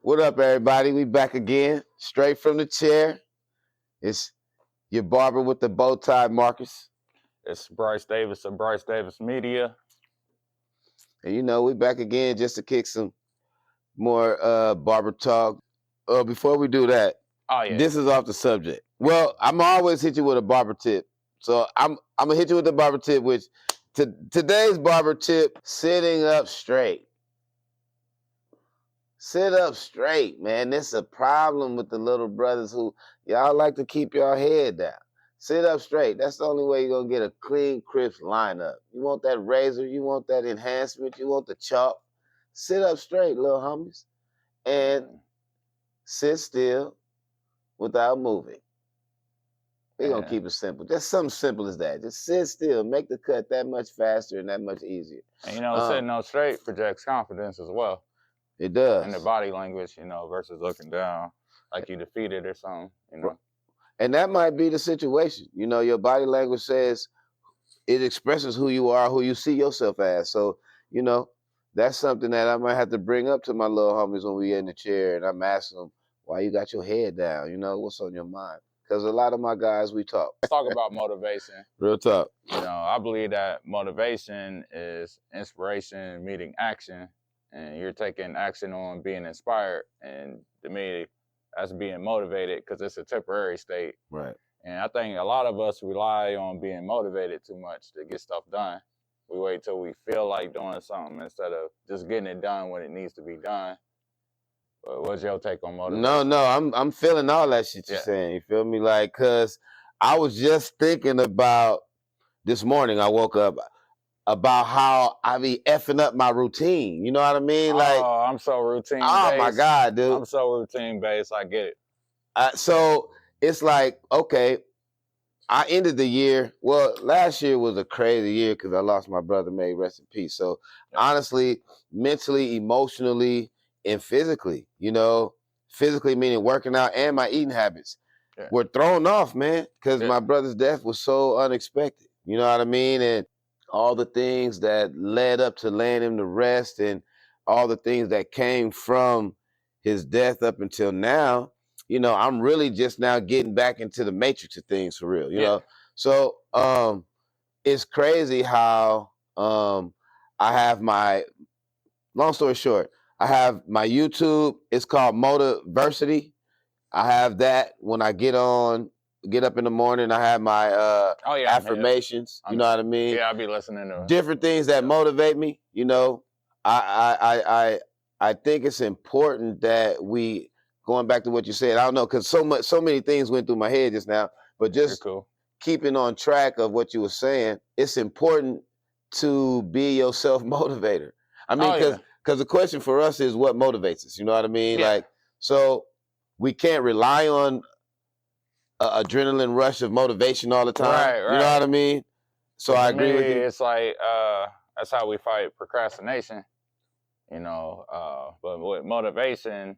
What up, everybody? We back again, straight from the chair. It's your barber with the bow tie, Marcus. It's Brice Davis of Brice Davis Media. And we back again just to kick some more barber talk. Before we do that, this is off the subject. Well, I'm always hit you with a barber tip. So I'm gonna hit you with the barber tip, which today's barber tip, sitting up straight. Sit up straight, man. This is a problem with the little brothers who y'all like to keep your head down. Sit up straight. That's the only way you're going to get a clean, crisp lineup. You want that razor, you want that enhancement, you want the chalk. Sit up straight, little homies. And sit still without moving. We're going to keep it simple. Just something simple as that. Just sit still. Make the cut that much faster and that much easier. And, sitting up straight projects confidence as well. It does. And the body language, versus looking down like you defeated or something, And that might be the situation. Your body language says it expresses who you are, who you see yourself as. So, that's something that I might have to bring up to my little homies when we in the chair and I'm asking them, why you got your head down? What's on your mind? Because a lot of my guys, we talk. Let's talk about motivation. Real talk. I believe that motivation is inspiration meeting action. And you're taking action on being inspired. And to me, that's being motivated because it's a temporary state. Right. And I think a lot of us rely on being motivated too much to get stuff done. We wait till we feel like doing something instead of just getting it done when it needs to be done. But what's your take on motivation? No, I'm feeling all that shit you're saying. You feel me? Like, because I was just thinking about this morning, I woke up, about how I be effing up my routine. You know what I mean? Like, I'm so routine based. Oh my God, dude. I'm so routine based. I get it. So it's like, okay, I ended the year. Well, last year was a crazy year because I lost my brother, may rest in peace. So honestly, mentally, emotionally, and physically, physically meaning working out and my eating habits were thrown off, man, because my brother's death was so unexpected. You know what I mean? And all the things that led up to laying him to rest and all the things that came from his death up until now, I'm really just now getting back into the matrix of things for real, you know? So it's crazy how I have long story short, I have my YouTube, it's called Motiversity. I have that when I get up in the morning, I have my affirmations. You know what I mean? Yeah, I'll be listening to different things that motivate me. I think it's important that we, going back to what you said, I don't know, because so many things went through my head just now, but just keeping on track of what you were saying, it's important to be your self-motivator. I mean, because the question for us is what motivates us. You know what I mean? Like, so we can't rely on adrenaline rush of motivation all the time. Right. You know what I mean? So I agree with you. It's like that's how we fight procrastination. But with motivation,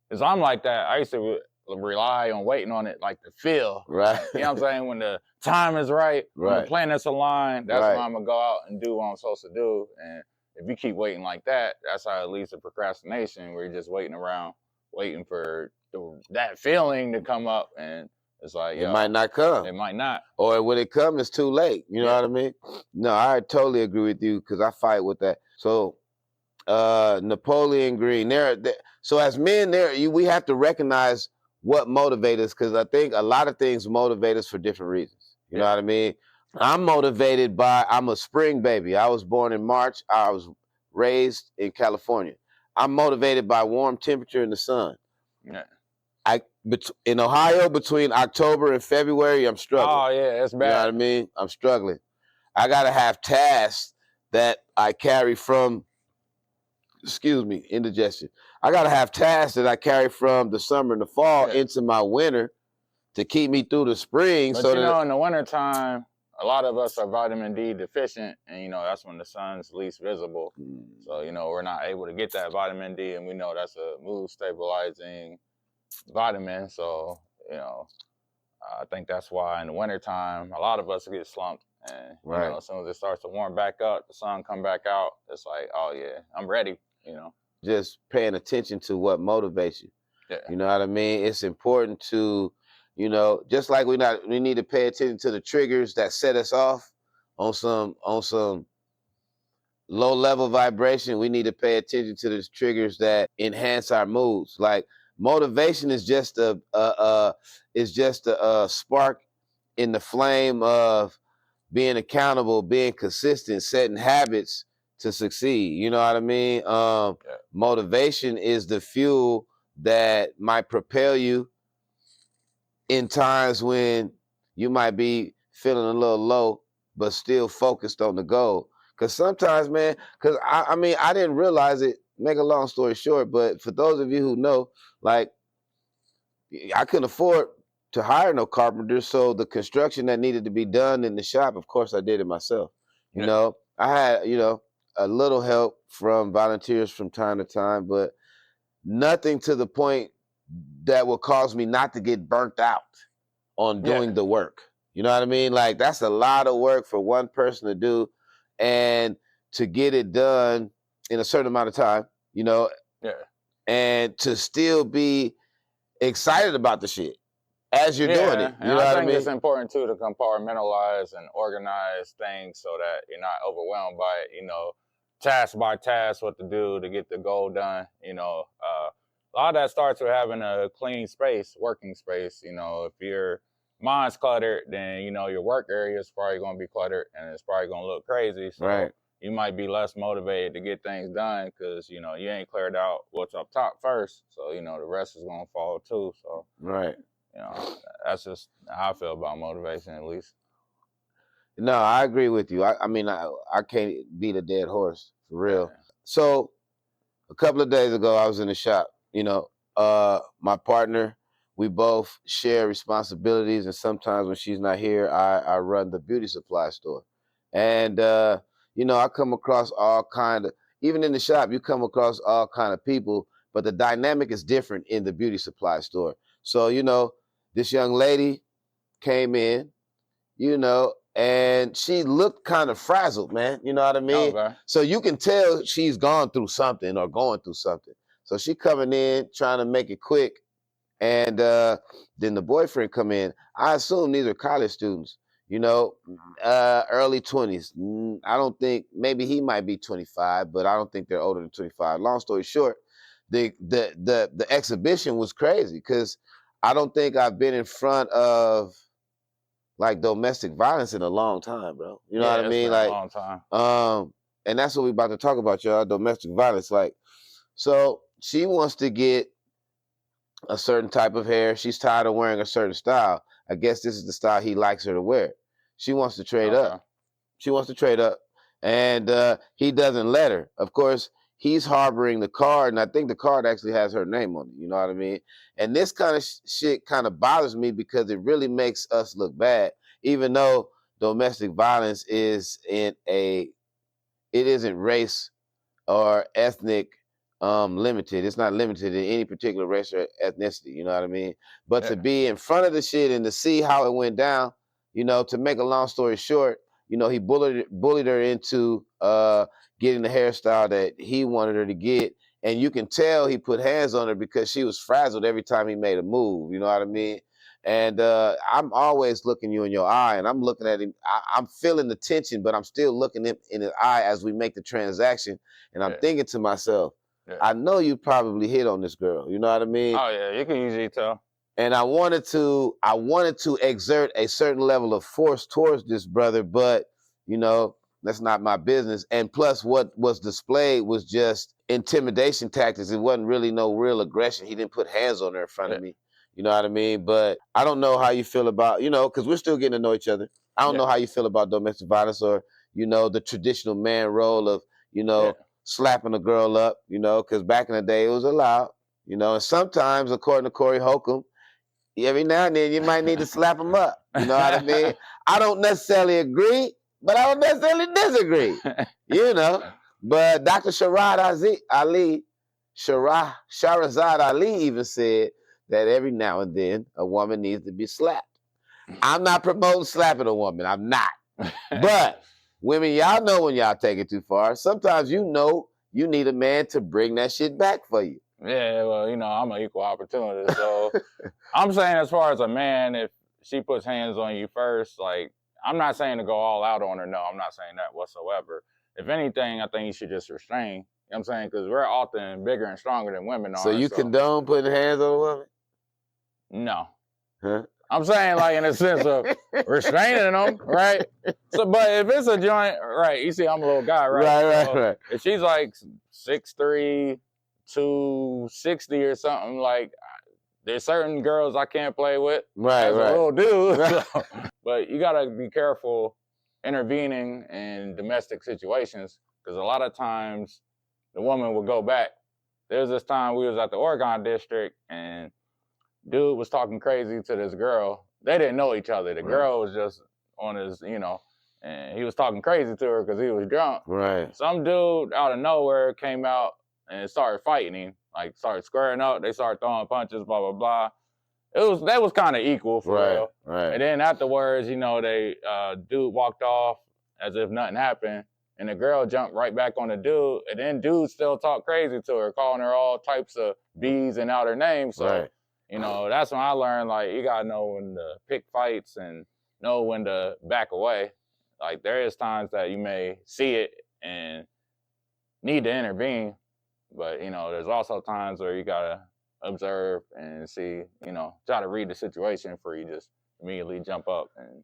because I'm like that. I used to rely on waiting on it like to feel. Right. You know what I'm saying? When the time is right, when the planets align, that's when I'm gonna go out and do what I'm supposed to do. And if you keep waiting like that, that's how it leads to procrastination, where you're just waiting around, waiting for that feeling to come up, and it's like, it might not come. It might not. Or when it comes, it's too late. You know what I mean? No, I totally agree with you because I fight with that. So Napoleon Green, so as men, we have to recognize what motivates us, because I think a lot of things motivate us for different reasons. You know what I mean? I'm motivated by, I'm a spring baby. I was born in March. I was raised in California. I'm motivated by warm temperature in the sun. In Ohio, between October and February, I'm struggling. Oh, yeah, that's bad. You know what I mean? I'm struggling. I got to have tasks that I carry from, indigestion. I got to have tasks that I carry from the summer and the fall into my winter to keep me through the spring. But in the wintertime, a lot of us are vitamin D deficient, and that's when the sun's least visible. So we're not able to get that vitamin D, and we know that's a mood stabilizing vitamin. So I think that's why in the wintertime a lot of us get slumped, and as soon as it starts to warm back up, the sun come back out, it's like, oh yeah, I'm ready. just paying attention to what motivates you. Yeah. You know what I mean? It's important to, just like we need to pay attention to the triggers that set us off on some low level vibration. We need to pay attention to the triggers that enhance our moods. Like motivation is just a spark in the flame of being accountable, being consistent, setting habits to succeed. You know what I mean? Motivation is the fuel that might propel you in times when you might be feeling a little low, but still focused on the goal. Because sometimes, man, because I mean, I didn't realize it, make a long story short, but for those of you who know, like, I couldn't afford to hire no carpenters, so the construction that needed to be done in the shop, of course, I did it myself. I had, a little help from volunteers from time to time, but nothing to the point that will cause me not to get burnt out on doing the work. You know what I mean? Like, that's a lot of work for one person to do, and to get it done in a certain amount of time, and to still be excited about the shit as you're doing it. You know what I mean? It's important too to compartmentalize and organize things so that you're not overwhelmed by it, task by task, what to do to get the goal done. A lot of that starts with having a clean space, working space. If your mind's cluttered, then, your work area is probably going to be cluttered and it's probably going to look crazy. So you might be less motivated to get things done because, you ain't cleared out what's up top first. So, the rest is going to follow too. So, that's just how I feel about motivation, at least. No, I agree with you. I mean, I can't beat a dead horse, for real. Yeah. So a couple of days ago, I was in the shop. My partner, we both share responsibilities, and sometimes when she's not here, I run the beauty supply store. And, I come across all kind of, even in the shop, you come across all kind of people, but the dynamic is different in the beauty supply store. So, this young lady came in, and she looked kind of frazzled, man. You know what I mean? Okay. So you can tell she's gone through something or going through something. So she coming in, trying to make it quick. And then the boyfriend come in. I assume these are college students, early 20s. I don't think, maybe he might be 25, but I don't think they're older than 25. Long story short, the exhibition was crazy because I don't think I've been in front of like domestic violence in a long time, bro. You know what I mean? Like a long time. And that's what we're about to talk about, y'all. Domestic violence. Like, so she wants to get a certain type of hair. She's tired of wearing a certain style. I guess this is the style he likes her to wear. She wants to trade up. She wants to trade up. And he doesn't let her. Of course, he's harboring the card, and I think the card actually has her name on it. You know what I mean? And this kind of shit kind of bothers me because it really makes us look bad, even though domestic violence it isn't race or ethnic limited. It's not limited in any particular race or ethnicity. You know what I mean? But to be in front of the shit and to see how it went down, to make a long story short, he bullied her into getting the hairstyle that he wanted her to get. And you can tell he put hands on her because she was frazzled every time he made a move. You know what I mean? And I'm always looking you in your eye, and I'm looking at him. I'm feeling the tension, but I'm still looking him in his eye as we make the transaction. And I'm thinking to myself, I know you probably hit on this girl. You know what I mean? Oh yeah, you can usually tell. And I wanted to exert a certain level of force towards this brother, but that's not my business. And plus, what was displayed was just intimidation tactics. It wasn't really no real aggression. He didn't put hands on her in front of me. You know what I mean? But I don't know how you feel about, because we're still getting to know each other. I don't know how you feel about domestic violence or, the traditional man role of, slapping a girl up, because back in the day it was allowed, and sometimes, according to Corey Holcomb, every now and then you might need to slap them up. You know what I mean? I don't necessarily agree, but I don't necessarily disagree. But Dr. Shahrazad Ali even said that every now and then a woman needs to be slapped. I'm not promoting slapping a woman. I'm not. But women, y'all know when y'all take it too far. Sometimes you need a man to bring that shit back for you. Yeah, well, you know, I'm an equal opportunity. So I'm saying as far as a man, if she puts hands on you first, like, I'm not saying to go all out on her. No, I'm not saying that whatsoever. If anything, I think you should just restrain. You know what I'm saying? Because we're often bigger and stronger than women So are. you condone putting hands on a woman? No. Huh? I'm saying, like, in a sense of restraining them, right? So, but if it's a joint, right, you see I'm a little guy, right? Right. If she's like 6'3", 260 or something, like, there's certain girls I can't play with as a little dude. So, but you gotta be careful intervening in domestic situations, because a lot of times the woman will go back. There's this time we was at the Oregon district and dude was talking crazy to this girl. They didn't know each other. The girl was just on his, you know, and he was talking crazy to her because he was drunk. Right. Some dude out of nowhere came out and started fighting him, like started squaring up. They started throwing punches, blah, blah, blah. That was kind of equal for real. Right. And then afterwards, you know, they dude walked off as if nothing happened. And the girl jumped right back on the dude. And then dude still talked crazy to her, calling her all types of B's and out her name. So, you know, that's when I learned, like, you got to know when to pick fights and know when to back away. Like, there is times that you may see it and need to intervene. But, you know, there's also times where you got to observe and see, you know, try to read the situation before you just immediately jump up. And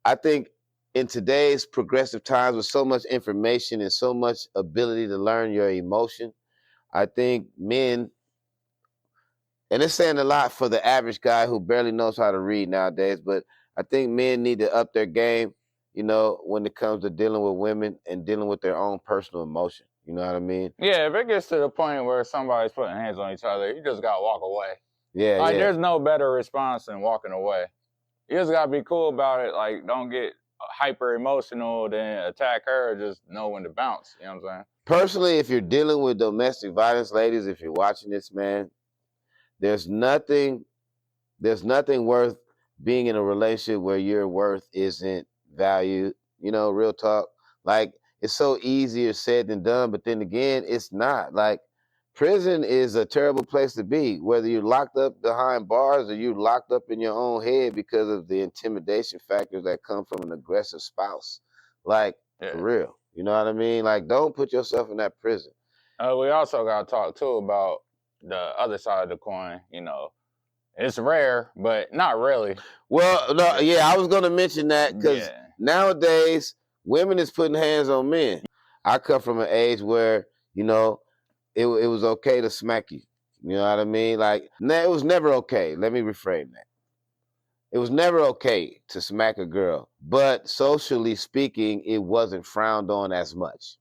I think in today's progressive times with so much information and so much ability to learn your emotion, I think men, and it's saying a lot for the average guy who barely knows how to read nowadays, but I think men need to up their game, you know, when it comes to dealing with women and dealing with their own personal emotion. You know what I mean? Yeah, if it gets to the point where somebody's putting hands on each other, you just got to walk away. Yeah, like, there's no better response than walking away. You just got to be cool about it. Like, don't get hyper emotional, then attack her, just know when to bounce. You know what I'm saying? Personally, if you're dealing with domestic violence, ladies, if you're watching this, man, there's nothing worth being in a relationship where your worth isn't valued. You know, real talk. Like, it's so easier said than done, but then again, it's not. Like, prison is a terrible place to be, whether you're locked up behind bars or you're locked up in your own head because of the intimidation factors that come from an aggressive spouse. Like, for real. You know what I mean? Like, don't put yourself in that prison. We also got to talk, too, about the other side of the coin. You know, it's rare, but not really. Well, no, yeah, I was going to mention that because nowadays, women is putting hands on men. I come from an age where, you know, it was okay to smack you. You know what I mean? Like, it was never okay. Let me reframe that. It was never okay to smack a girl, but socially speaking, it wasn't frowned on as much.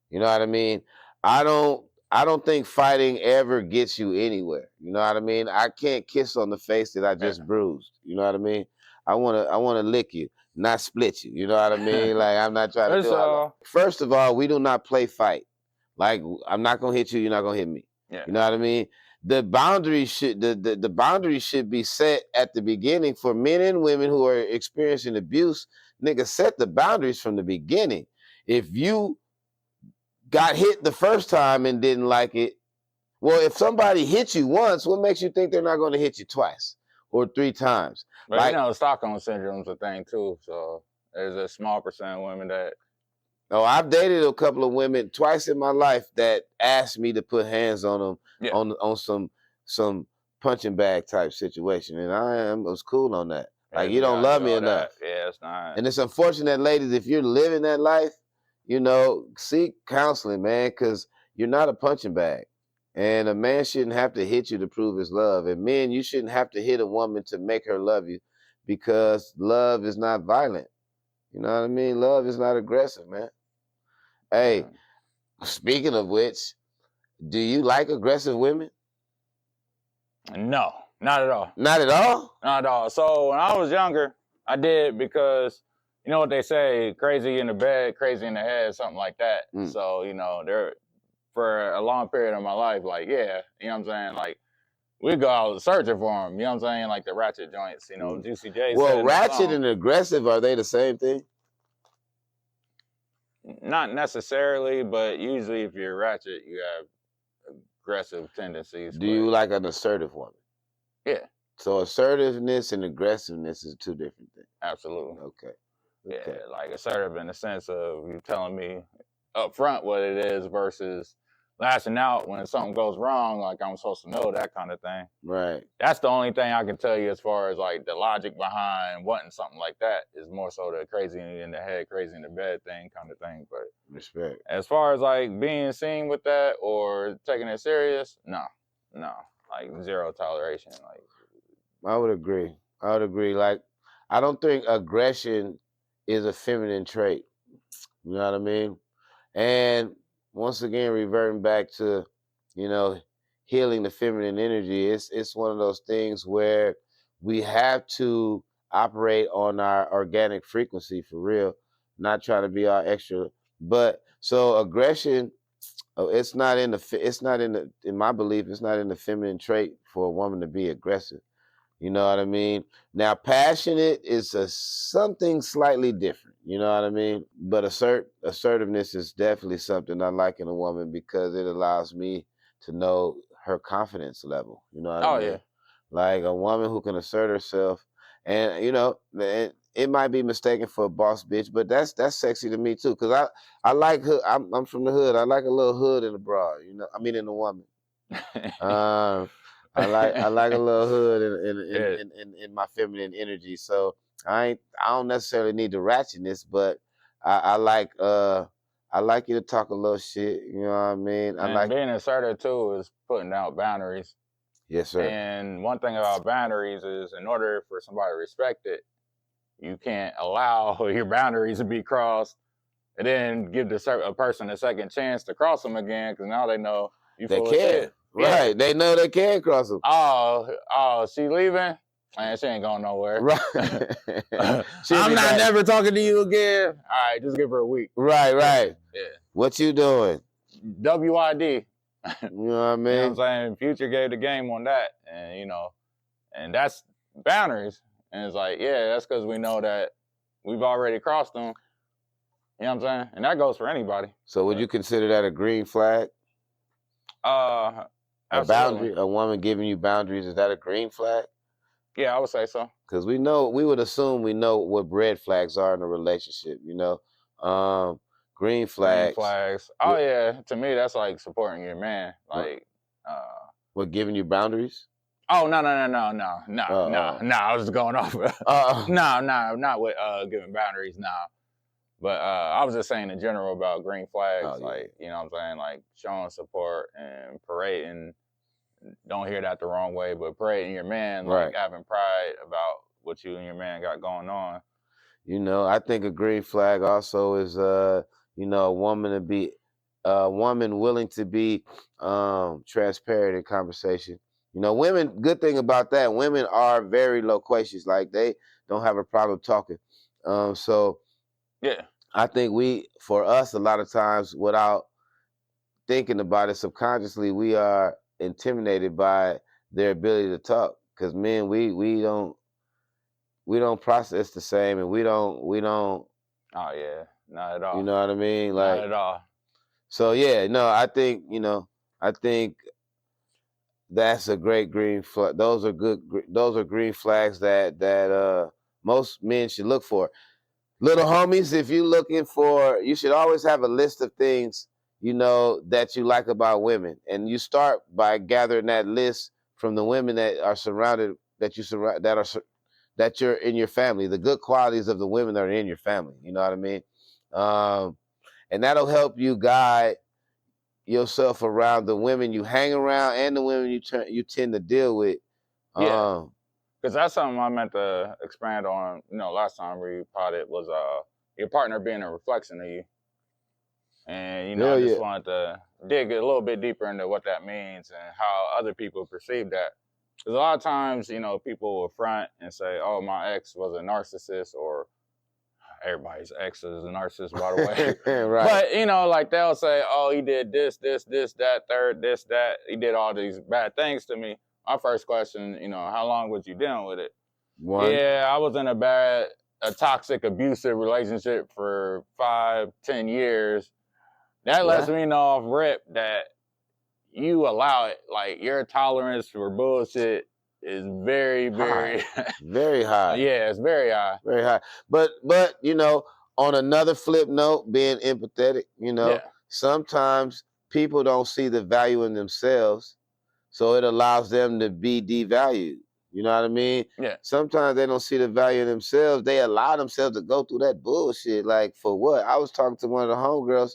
You know what I mean? I don't think fighting ever gets you anywhere. You know what I mean? I can't kiss on the face that I just bruised. You know what I mean? I wanna lick you, not split you. You know what I mean? Like, I'm not trying to do it. First of all, we do not play fight. Like, I'm not gonna hit you, you're not gonna hit me. You know what I mean? The boundaries should the boundaries should be set at the beginning for men and women who are experiencing abuse. Nigga, set the boundaries from the beginning. If you got hit the first time and didn't like it, well, if somebody hits you once, what makes you think they're not going to hit you twice or 3 times? But, like, you know, Stockholm Syndrome's a thing, too. So there's a small percent of women that... Oh, I've dated a couple of women twice in my life that asked me to put hands on them on some punching bag type situation, and I was cool on that. Like, you don't love me enough. Yeah, it's not. And it's unfortunate, ladies, if you're living that life, you know, seek counseling, man, because you're not a punching bag. And a man shouldn't have to hit you to prove his love. And men, you shouldn't have to hit a woman to make her love you, because love is not violent. You know what I mean? Love is not aggressive, man. Hey, speaking of which, do you like aggressive women? No, not at all. Not at all? Not at all. So when I was younger, I did, because you know what they say, crazy in the bed, crazy in the head, something like that. So, you know, for a long period of my life, like, yeah, you know what I'm saying? Like, we go out searching for them, you know what I'm saying? Like the ratchet joints, you know, Juicy J. Well, ratchet and aggressive, are they the same thing? Not necessarily, but usually if you're ratchet, you have aggressive tendencies. Do But you like an assertive woman? yeah, So assertiveness and aggressiveness is two different things. absolutely. Okay. Yeah, Okay. like assertive in the sense of you telling me up front what it is versus lashing out when something goes wrong, like I'm supposed to know, that kind of thing. Right. That's the only thing I can tell you as far as like the logic behind wanting something like that is more so the crazy in the head, crazy in the bed thing kind of thing. But Respect. as far as like being seen with that or taking it serious, no, like zero toleration. Like I would agree. I would agree. Like, I don't think aggression is a feminine trait. You know what I mean? And once again, reverting back to, you know, healing the feminine energy, it's one of those things where we have to operate on our organic frequency for real, not trying to be all extra. But so aggression, it's not in it's not in in my belief, it's not in the feminine trait for a woman to be aggressive. You know what I mean? Now, passionate is something slightly different. You know what I mean? But assertiveness is definitely something I like in a woman because it allows me to know her confidence level. You know what I oh mean? yeah, Like a woman who can assert herself, and it might be mistaken for a boss bitch, but that's sexy to me too. Cause I like hood. I'm from the hood. I like a little hood in a bra. You know, I mean in a woman. Um, I like a little hood yeah. in my feminine energy. So I don't necessarily need the ratchetness, but I like you to talk a little shit. You know what I mean? I And like being assertive too is putting out boundaries. yes, sir. And one thing about boundaries is in order for somebody to respect it, you can't allow your boundaries to be crossed and then give a person a second chance to cross them again because now they know you They full of can shit. Yeah. right. They know they can cross them. Oh, she leaving? Man, she ain't going nowhere. Right. She'll I'm be not back. never talking to you again. All right, just give her a week. Right, right. Yeah. What you doing? WID. You know what I You know what I'm mean? saying? Future gave the game on that. And, and that's boundaries. And it's like, yeah, that's because we know that we've already crossed them. You know what I'm saying? And that goes for anybody. So would you consider that a green flag? Uh, A absolutely. boundary, a woman giving you boundaries, is that a green flag? Yeah, I would say so. Because we would assume we know what red flags are in a relationship, green Green flags, flags. Oh yeah, to me that's like supporting your man. Like, what giving you boundaries? oh no. Uh, I was just going off. uh, No, not with giving boundaries. No. But I was just saying in general about green flags, oh yeah. like, you know what I'm saying, like showing support and parading. Don't hear that the wrong way, but parading your man, like Right. having pride about what you and your man got going on. I think a green flag also is a woman willing to be transparent in conversation. Women, good thing about that, women are very loquacious. Like they don't have a problem talking. So Yeah. I think for us, a lot of times without thinking about it subconsciously, we are intimidated by their ability to talk. Because men, we don't process the same, and we don't. Oh yeah, not at all. You know what I mean? Not Like, at all. so yeah, no, I think that's a great green flag. Those are good. Those are green flags that most men should look for. Little homies, if you're looking for, you should always have a list of things that you like about women, and you start by gathering that list from the women that are surrounded that you surround that you're in your family. The good qualities of the women that are in your family. You know what I mean? And that'll help you guide yourself around the women you hang around and the women you tend to deal with. Yeah. Because that's something I meant to expand on, last time we potted was your partner being a reflection of you. And, I Hell just yeah. wanted to dig a little bit deeper into what that means and how other people perceive that. Because a lot of times, people will front and say, oh, my ex was a narcissist, or everybody's ex is a narcissist, by the way. Right. But, like they'll say, oh, he did this, that, third, this, that. He did all these bad things to me. My first question, how long was you dealing with it? One. Yeah, I was in a bad a toxic, abusive relationship for 5, 10 years, that lets me know off rip that you allow it. Like, your tolerance for bullshit is very, very very high. Yeah, it's very high. Very high. But you know, on another flip note, being empathetic, you know, sometimes people don't see the value in themselves, so it allows them to be devalued. You know what I mean? Yeah. Sometimes they don't see the value in themselves. They allow themselves to go through that bullshit. Like, for what? I was talking to one of the homegirls,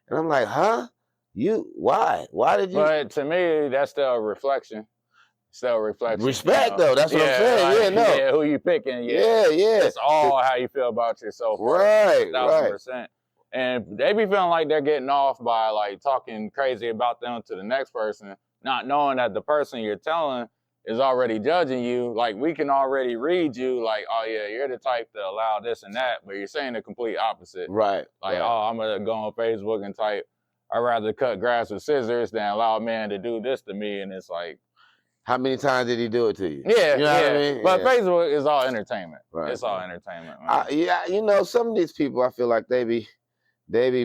and I'm like, huh? Why? Why did you? But to me, that's still a reflection. Still a reflection. Respect, though. That's what I'm saying. Like, yeah, no. Yeah, who you picking? Yeah. It's all how you feel about yourself. Right, 1,000%. And they be feeling like they're getting off by like talking crazy about them to the next person, not knowing that the person you're telling is already judging you. Like, we can already read you like, oh yeah, you're the type to allow this and that, but you're saying the complete opposite. Right. Like, oh, I'm gonna go on Facebook and type, I'd rather cut grass with scissors than allow a man to do this to me. And it's like, how many times did he do it to you? Yeah, you know what I mean? But Facebook is all entertainment. Right. It's all entertainment, man. Yeah, you know, some of these people, I feel like they be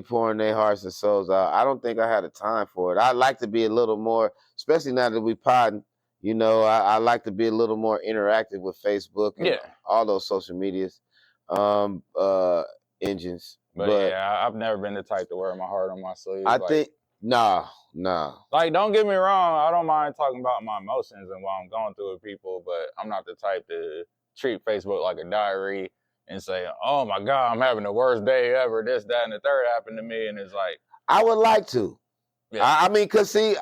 pouring their hearts and souls out. I don't think I had the time for it. I like to be a little more, especially now that we podding. You know, I like to be a little more interactive with Facebook and all those social medias, engines. But yeah, I've never been the type to wear my heart on my sleeve. I think no. Like, don't get me wrong, I don't mind talking about my emotions and what I'm going through with people, but I'm not the type to treat Facebook like a diary and say, oh my God, I'm having the worst day ever, this, that, and the third happened to me. And it's like, I would like to. I mean, because see,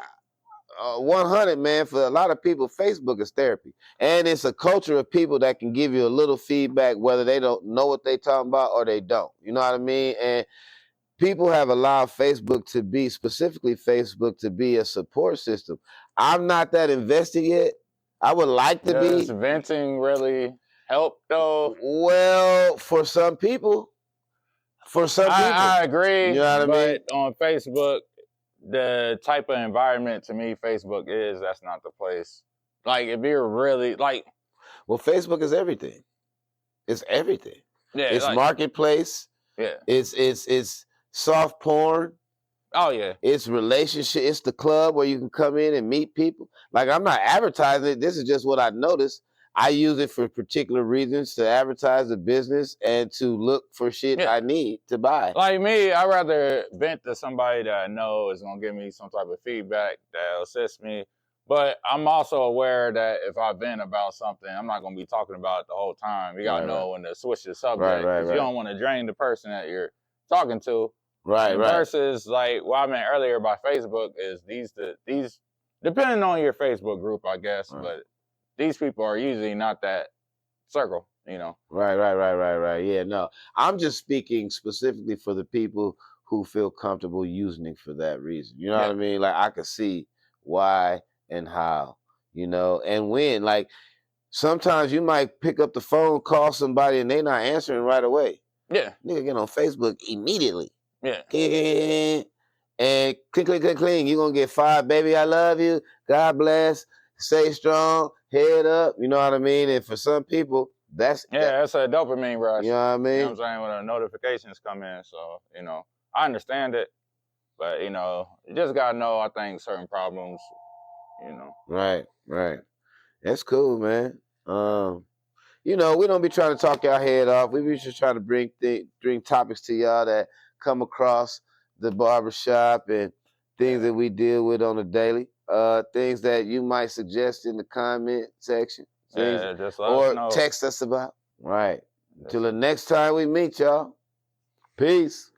100, man, for a lot of people, Facebook is therapy. And it's a culture of people that can give you a little feedback, whether they don't know what they're talking about or they don't. You know what I mean? And people have allowed Facebook to be, specifically Facebook, to be a support system. I'm not that invested yet. I would like to be. Does venting really help, though? Well, for some people. I agree. You know what I mean? On Facebook, the type of environment, to me, Facebook is, that's not the place. Like, if you're really, like... Well, Facebook is everything. It's everything. Yeah, it's like, marketplace. Yeah. It's soft porn. Oh, yeah. It's relationship. It's the club where you can come in and meet people. Like, I'm not advertising it. This is just what I noticed. I use it for particular reasons, to advertise the business and to look for shit I need to buy. Like me, I'd rather vent to somebody that I know is going to give me some type of feedback that'll assist me. But I'm also aware that if I vent about something, I'm not going to be talking about it the whole time. You got to know when to switch the subject. You don't want to drain the person that you're talking to. Versus, like, what I meant earlier by Facebook is these, depending on your Facebook group, I guess, but these people are usually not that circle, you know? Right. Yeah, no. I'm just speaking specifically for the people who feel comfortable using it for that reason. You know what I mean? Like, I could see why and how, you know, and when. Like, sometimes you might pick up the phone, call somebody, and they're not answering right away. Yeah. Nigga, get on Facebook immediately. Yeah. And click, you're going to get 5, baby, I love you, God bless, stay strong, head up, you know what I mean? And for some people, that's a dopamine rush. You know what I mean? You know what I'm saying? When the notifications come in. So, you know, I understand it, but, you know, you just got to know, I think, certain problems, you know. Right. That's cool, man. You know, we don't be trying to talk y'all head off. We be just trying to bring topics to y'all that come across the barbershop and things that we deal with on a daily. Things that you might suggest in the comment section. Just let us know. Text us about. Right. Until the next time we meet, y'all. Peace.